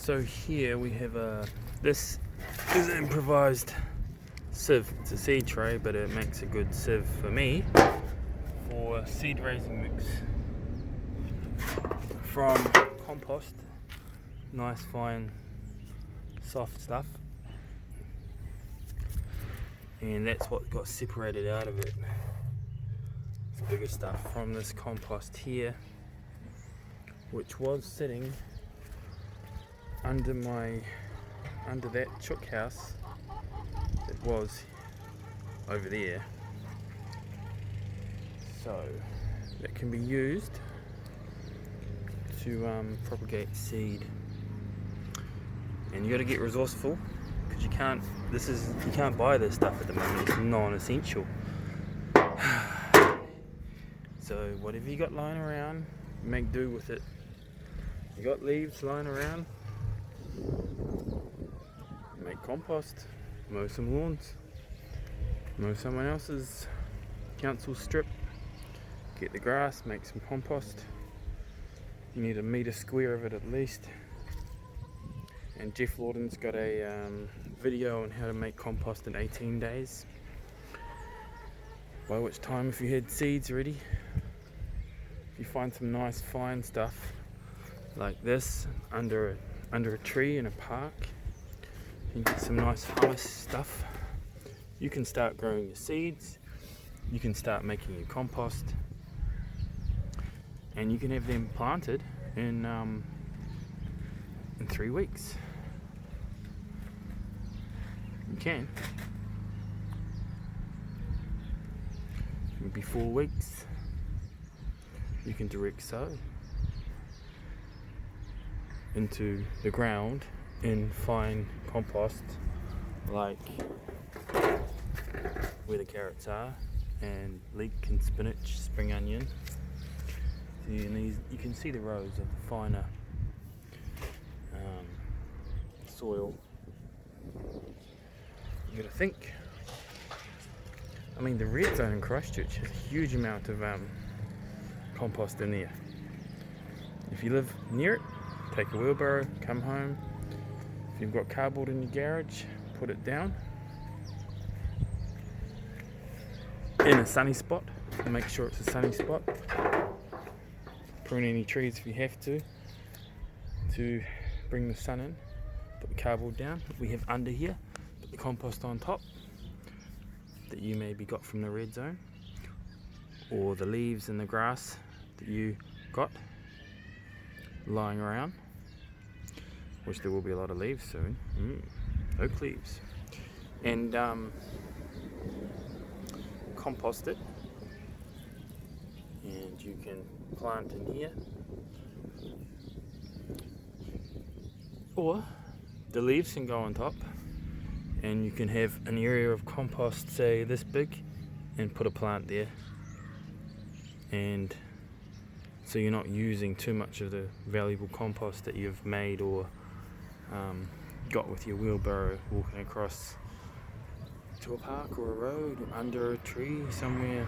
So here we have this is an improvised sieve. It's a seed tray, but it makes a good sieve for me for seed raising mix from compost. Nice fine soft stuff, and that's what got separated out of it. It's bigger stuff from this compost here, which was sitting under that chook house. It was over there, so that can be used to propagate seed. And you got to get resourceful, because you can't buy this stuff at the moment. It's non-essential. So whatever you got lying around, make do with it. You got leaves lying around, make compost, mow some lawns, mow someone else's council strip, get the grass, make some compost. You need 1 metre square of it at least. And Jeff Lawden's got a video on how to make compost in 18 days. By which time, if you had seeds ready, if you find some nice fine stuff like this under a tree in a park, you get some nice hummus stuff. You can start growing your seeds. You can start making your compost, and you can have them planted in 3 weeks. You can. Maybe 4 weeks. You can direct sow into the ground in fine compost, like where the carrots are, and leek and spinach, spring onion. See, and these, you can see the rows of the finer soil. You gotta think. I mean, the red zone in Christchurch has a huge amount of compost in there. If you live near it, take a wheelbarrow, come home. If you've got cardboard in your garage, put it down in a sunny spot. Make sure it's a sunny spot. Prune any trees if you have to bring the sun in. Put the cardboard down that we have under here. Put the compost on top that you maybe got from the red zone, or the leaves and the grass that you got lying around, which there will be a lot of leaves soon. Oak leaves. And compost it, and you can plant in here, or the leaves can go on top, and you can have an area of compost, say this big, and put a plant there. And so you're not using too much of the valuable compost that you've made or got with your wheelbarrow walking across to a park or a road or under a tree somewhere.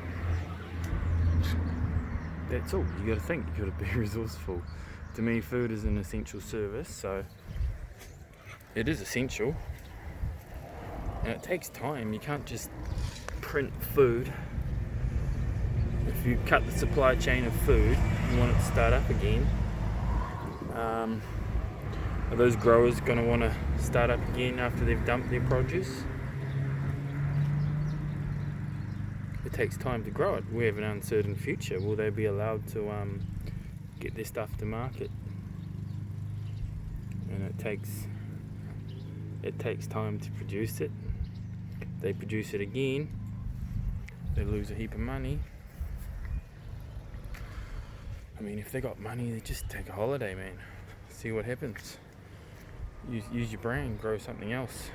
That's all. You got to think. You got to be resourceful. To me, food is an essential service, so it is essential, and it takes time. You can't just print food. If you cut the supply chain of food, you want it to start up again. Are those growers going to want to start up again after they've dumped their produce? It takes time to grow it. We have an uncertain future. Will they be allowed to get their stuff to market? And it takes time to produce it. They produce it again, they lose a heap of money. I mean, if they got money, they just take a holiday, man. See what happens. Use your brain, grow something else.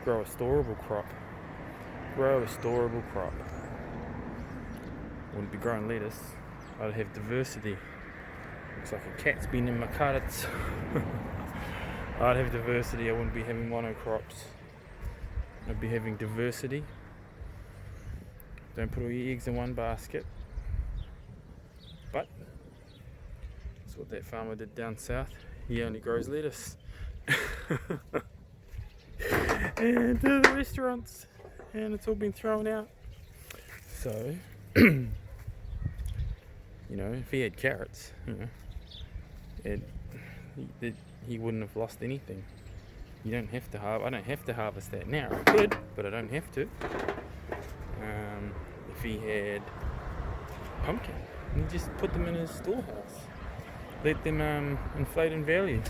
Grow a storable crop. I wouldn't be growing lettuce. I'd have diversity. Looks like a cat's been in my carrots. I'd have diversity. I wouldn't be having monocrops. I'd be having diversity. Don't put all your eggs in one basket. But that's what that farmer did down south. he only grows lettuce. And the restaurants, and it's all been thrown out. So, you know, if he had carrots, you know, he wouldn't have lost anything. You don't have to I don't have to harvest that now. I could, but I don't have to. If he had pumpkin, you just put them in his storehouse. Let them inflate in value.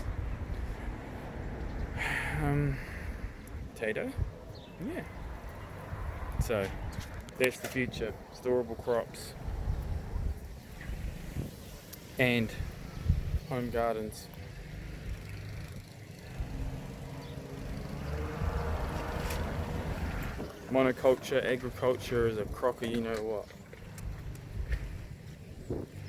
Potato, yeah. So that's the future: storable crops and home gardens. Monoculture agriculture is a crock of you know what.